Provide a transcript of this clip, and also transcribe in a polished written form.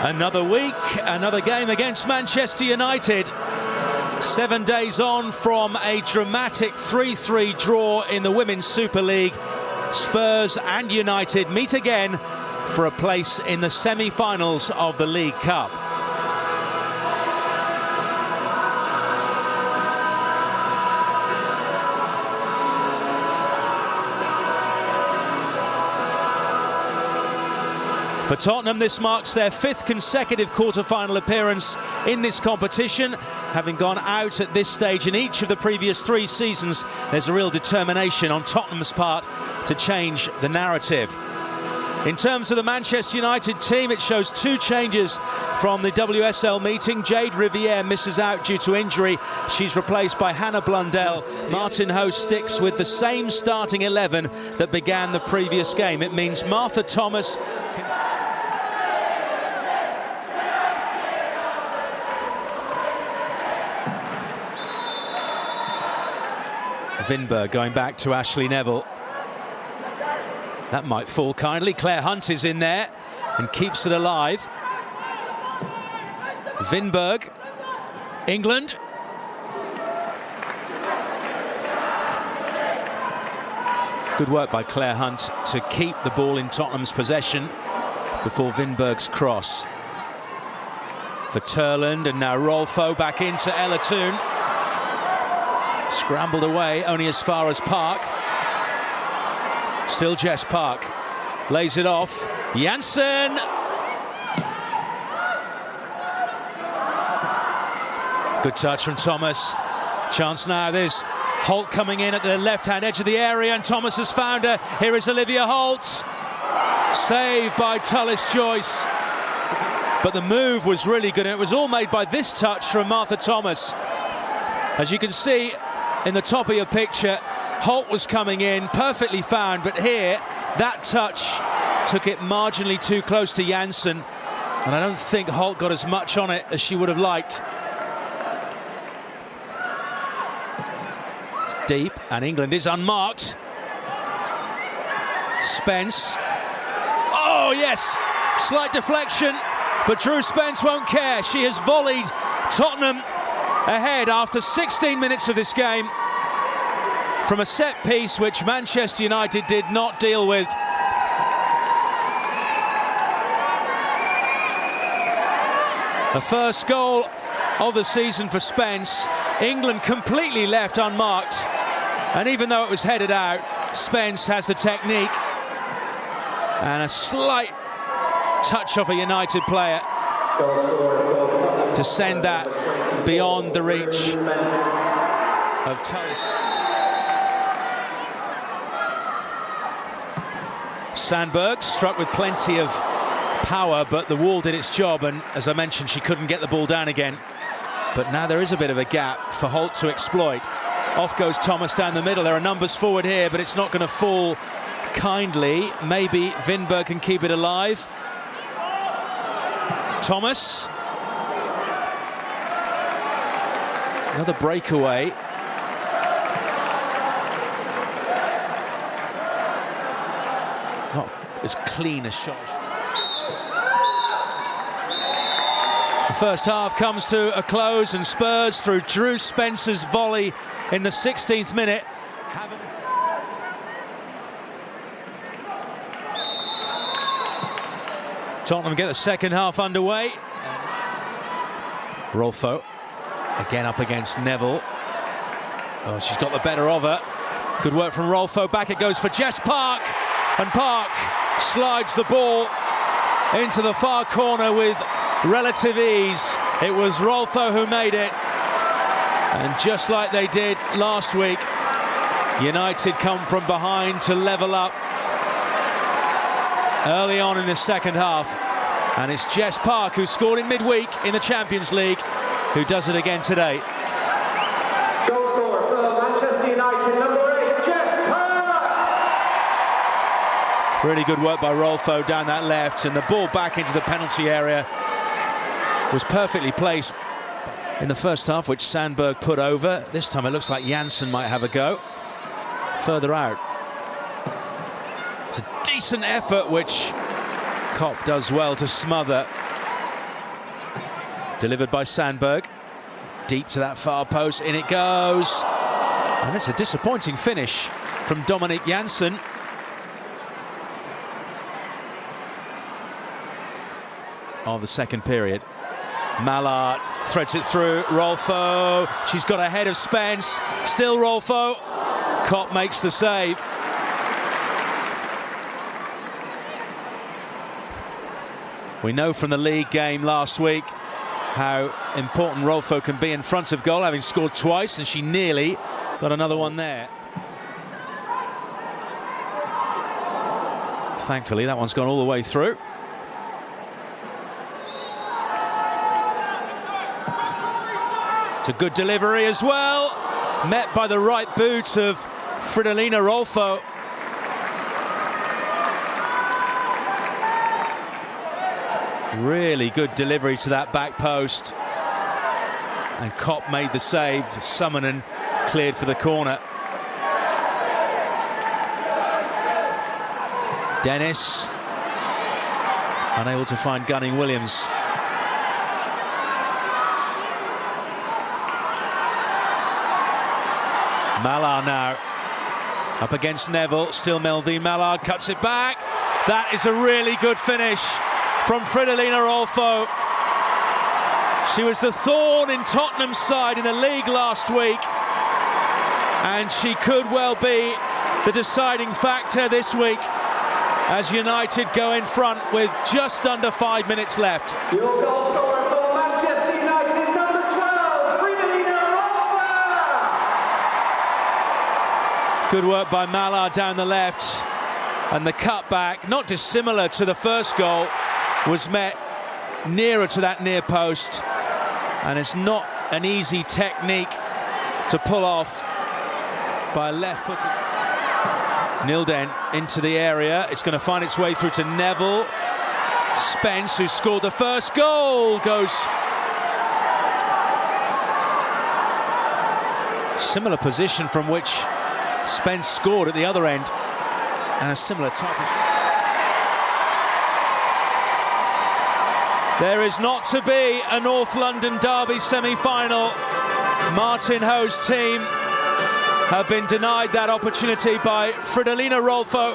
Another week, another game against Manchester United. 7 days on from a dramatic 3-3 draw in the Women's Super League. Spurs and United meet again for a place in the semi-finals of the League Cup. For Tottenham, this marks their 5th consecutive quarter-final appearance in this competition. Having gone out at this stage in each of the previous 3 seasons, there's a real determination on Tottenham's part to change the narrative. In terms of the Manchester United team, it shows 2 changes from the WSL meeting. Jade Riviere misses out due to injury. She's replaced by Hannah Blundell. Martin Ho sticks with the same starting 11 that began the previous game. It means Martha Thomas... Vinberg going back to Ashley Neville. That might fall kindly. Claire Hunt is in there and keeps it alive. Vinberg, England. Good work by Claire Hunt to keep the ball in Tottenham's possession before Vinberg's cross. For Turland, and now Rolfo back into Ella Toon. Scrambled away, only as far as Park. Still Jess Park. Lays it off. Janssen! Good touch from Thomas. Chance now, there's Holt coming in at the left-hand edge of the area, and Thomas has found her. Here is Olivia Holt. Saved by Tullis Joyce. But the move was really good, and it was all made by this touch from Martha Thomas. As you can see in the top of your picture, Holt was coming in, perfectly found, but here, that touch took it marginally too close to Janssen, and I don't think Holt got as much on it as she would have liked. It's deep, and England is unmarked. Spence. Oh, yes! Slight deflection, but Drew Spence won't care. She has volleyed Tottenham ahead after 16 minutes of this game from a set piece which Manchester United did not deal with. The first goal of the season for Spence. England completely left unmarked, and even though it was headed out, Spence has the technique and a slight touch of a United player to send that beyond the reach of Tullis. Sandberg struck with plenty of power, but the wall did its job, and as I mentioned, she couldn't get the ball down again. But now there is a bit of a gap for Holt to exploit. Off goes Thomas down the middle. There are numbers forward here, but it's not going to fall kindly. Maybe Vinberg can keep it alive. Thomas. Another breakaway. Not as clean a shot. The first half comes to a close, and Spurs, through Drew Spence's volley in the 16th minute, Tottenham get the second half underway. Rolfo again up against Neville. Oh, she's got the better of her. Good work from Rolfo. Back it goes for Jess Park, and Park slides the ball into the far corner with relative ease. It was Rolfo who made it, and just like they did last week, United come from behind to level up early on in the second half, and it's Jess Park, who scored in midweek in the Champions League, who does it again today. Goal scorer for Manchester United, number 8, Jess Park. Really good work by Rolfo down that left, and the ball back into the penalty area was perfectly placed in the first half, which Sandberg put over. This time it looks like Janssen might have a go. Further out. It's a decent effort, which Kopp does well to smother. Delivered by Sandberg. Deep to that far post, in it goes. And it's a disappointing finish from Dominic Janssen. Of the second period. Mallard threads it through. Rolfo, she's got ahead of Spence. Still Rolfo. Kopp makes the save. We know from the league game last week how important Rolfo can be in front of goal, having scored twice, and she nearly got another one there. Thankfully, that one's gone all the way through. It's a good delivery as well, met by the right boot of Fridolina Rolfo. Really good delivery to that back post. And Kopp made the save. Summonen cleared for the corner. Dennis unable to find Gunning Williams. Mallard now up against Neville. Still Melvin Mallard cuts it back. That is a really good finish from Fridolina Rolfo. She was the thorn in Tottenham's side in the league last week, and she could well be the deciding factor this week as United go in front with just under 5 minutes left. Your goal scorer for Manchester United, number 12, Fridolina Rolfo. Good work by Mallard down the left, and the cutback, not dissimilar to the first goal, was met nearer to that near post, and it's not an easy technique to pull off by a left-footed. Nilden into the area. It's going to find its way through to Neville. Spence, who scored the first goal, goes similar position from which Spence scored at the other end, and a similar type of. There is not to be a North London derby semi-final. Martin Ho's team have been denied that opportunity by Fridolina Rolfo.